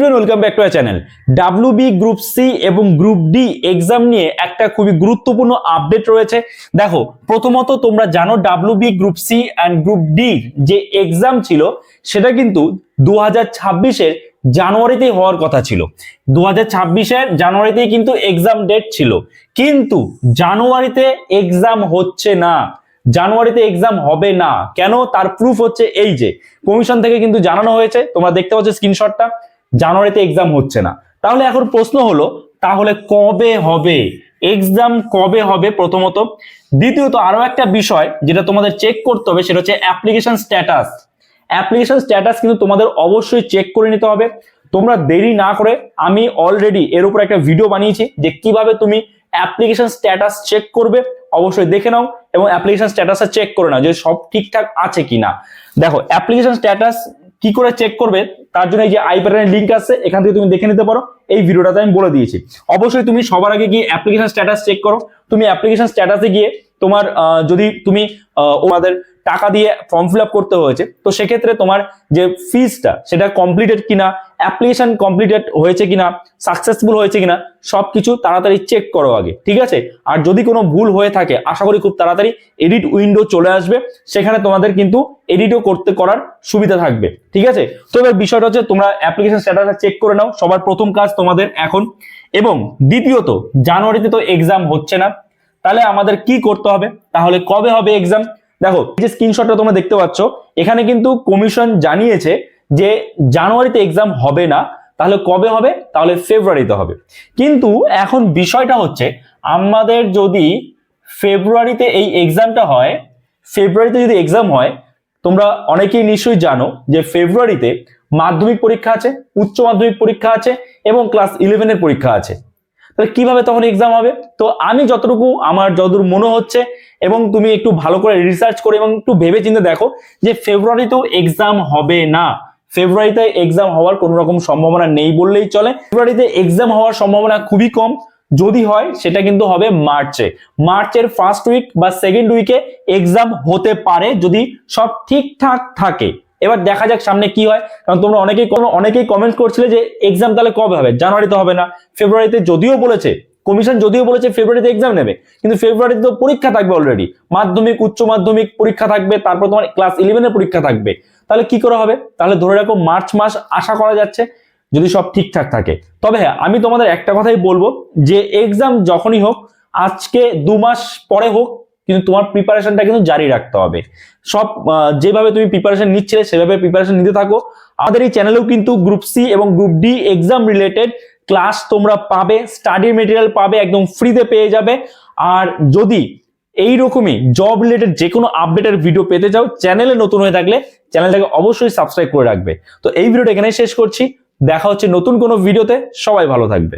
Everyone, welcome back to our channel. WB group C এবং group D exam নিয়ে একটা খুবই গুরুত্বপূর্ণ আপডেট রয়েছে। দেখো, প্রথমত তোমরা জানো WB group C and group D যে এক্সাম ছিল সেটা কিন্তু 2026-এর জানুয়ারিতেই হওয়ার কথা ছিল। 2026-এর জানুয়ারিতেই কিন্তু এক্সাম ডেট ছিল, কিন্তু জানুয়ারিতে এক্সাম হচ্ছে না, জানুয়ারিতে এক্সাম হবে না। কেন? তার প্রুফ হচ্ছে এই যে কমিশন থেকে কিন্তু জানানো হয়েছে, তোমরা দেখতে পাচ্ছ স্ক্রিনশটটা, জানুয়ারিতে এক্সাম হচ্ছে না। তাহলে এখন প্রশ্ন হলো, তাহলে কবে হবে এক্সাম, কবে হবে প্রথমত। দ্বিতীয়ত আরো একটা বিষয় যেটা তোমাদের চেক করতে হবে সেটা হচ্ছে অ্যাপ্লিকেশন স্ট্যাটাস। অ্যাপ্লিকেশন স্ট্যাটাস কিন্তু তোমাদের অবশ্যই চেক করে নিতে হবে। তোমরা দেরি না করে, আমি অলরেডি এর উপর একটা ভিডিও বানিয়েছি যে কিভাবে তুমি অ্যাপ্লিকেশন স্ট্যাটাস চেক করবে, অবশ্যই দেখে নাও এবং অ্যাপ্লিকেশন স্ট্যাটাসটা চেক করে নাও যে সব ঠিকঠাক আছে কিনা। দেখো, অ্যাপ্লিকেশন স্ট্যাটাস কি করে চেক করবে তার জন্য এই যে আই বাটনের লিংক আছে, এখান থেকে তুমি দেখে নিতে পারো। এই ভিডিওটাতে আমি বলে দিয়েছি। অবশ্যই তুমি সবার আগে গিয়ে অ্যাপ্লিকেশন স্ট্যাটাস চেক করো। তুমি অ্যাপ্লিকেশন স্ট্যাটাসে গিয়ে তোমার যদি তুমি ওনাদের টাকা দিয়ে ফর্ম ফিল আপ করতে হয়েছে, তো সেক্ষেত্রে তোমার যে ফিজটা সেটা কমপ্লিটেড কিনা, অ্যাপ্লিকেশন কমপ্লিটেড হয়েছে কিনা, সাকসেসফুল হয়েছে কিনা, সবকিছু তাড়াতাড়ি চেক করো আগে, ঠিক আছে? আর যদি কোনো ভুল হয়ে থাকে, আশা করি খুব তাড়াতাড়ি এডিট উইন্ডো চলে আসবে, সেখানে তোমাদের কিন্তু এডিটও করার সুবিধা থাকবে, ঠিক আছে? তো এবার বিষয়টা হচ্ছে তোমরা অ্যাপ্লিকেশন স্ট্যাটাসটা চেক করে নাও, সবার প্রথম কাজ তোমাদের এখন। এবং দ্বিতীয়ত, জানুয়ারিতে তো এক্সাম হচ্ছে না, তাহলে আমাদের কি করতে হবে? তাহলে কবে হবে এক্সাম? দেখো, যে স্ক্রিনশটটা তোমরা দেখতে পাচ্ছ, এখানে কিন্তু কমিশন জানিয়েছে যে জানুয়ারিতে এক্সাম হবে না। তাহলে কবে হবে? তাহলে ফেব্রুয়ারিতে হবে। কিন্তু এখন বিষয়টা হচ্ছে, আমাদের যদি ফেব্রুয়ারিতে এই এক্সামটা হয়, ফেব্রুয়ারিতে যদি এক্সাম হয়, তোমরা অনেকেই নিশ্চয়ই জানো যে ফেব্রুয়ারিতে মাধ্যমিক পরীক্ষা আছে, উচ্চ মাধ্যমিক পরীক্ষা আছে এবং ক্লাস 11-এর পরীক্ষা আছে। তাহলে কিভাবে তখন এক্সাম হবে? তো আমি আমার যতদূর মনে হচ্ছে, এবং তুমি একটু ভালো করে রিসার্চ করে এবং একটু ভেবে চিন্তে দেখো যে ফেব্রুয়ারিতেও এক্সাম হবে না। ফেব্রুয়ারিতে এক্সাম হওয়ার কোনো রকম সম্ভাবনা নেই বললেই চলে। ফেব্রুয়ারিতে এক্সাম হওয়ার সম্ভাবনা খুবই কম। যদি হয় সেটা কিন্তু হবে মার্চের ফার্স্ট উইক বা সেকেন্ড উইকে এক্সাম হতে পারে, যদি সব ঠিকঠাক থাকে। এবার দেখা যাক সামনে কি হয়, কারণ তোমরা অনেকেই কমেন্ট করছিলে যে এক্সাম তাহলে কবে হবে, জানুয়ারিতে হবে না। ফেব্রুয়ারিতে কমিশন যদিও বলেছে ফেব্রুয়ারিতে এক্সাম নেবে, কিন্তু ফেব্রুয়ারিতে তো পরীক্ষা থাকবে অলরেডি, মাধ্যমিক উচ্চ মাধ্যমিক পরীক্ষা থাকবে, তারপর তোমার ক্লাস 11-এর পরীক্ষা থাকবে। তাহলে কি করে হবে? তাহলে ধরে রাখো মার্চ মাস আশা করা যাচ্ছে, যদি সব ঠিকঠাক থাকে। তবে হ্যাঁ, আমি তোমাদের একটা কথাই বলবো যে এক্সাম যখনই হোক, আজকে 2 মাস পরে হোক, কিন্তু তোমার প্রিপারেশনটা কিন্তু জারি রাখতে হবে। সব যেভাবে তুমি প্রিপারেশন নিচ্ছিলে সেভাবে প্রিপারেশন নিতে থাকো। আমাদের এই চ্যানেলেও কিন্তু গ্রুপ সি এবং group D exam related class তোমরা পাবে, স্টাডি মেটেরিয়াল পাবে, একদম ফ্রিতে পেয়ে যাবে। আর যদি এইরকমই জব রিলেটেড যে কোনো আপডেটের ভিডিও পেতে চাও, চ্যানেলে নতুন হয়ে থাকলে চ্যানেলটাকে অবশ্যই সাবস্ক্রাইব করে রাখবে। তো এই ভিডিওটা এখানেই শেষ করছি, দেখা হচ্ছে নতুন কোনো ভিডিওতে। সবাই ভালো থাকবে।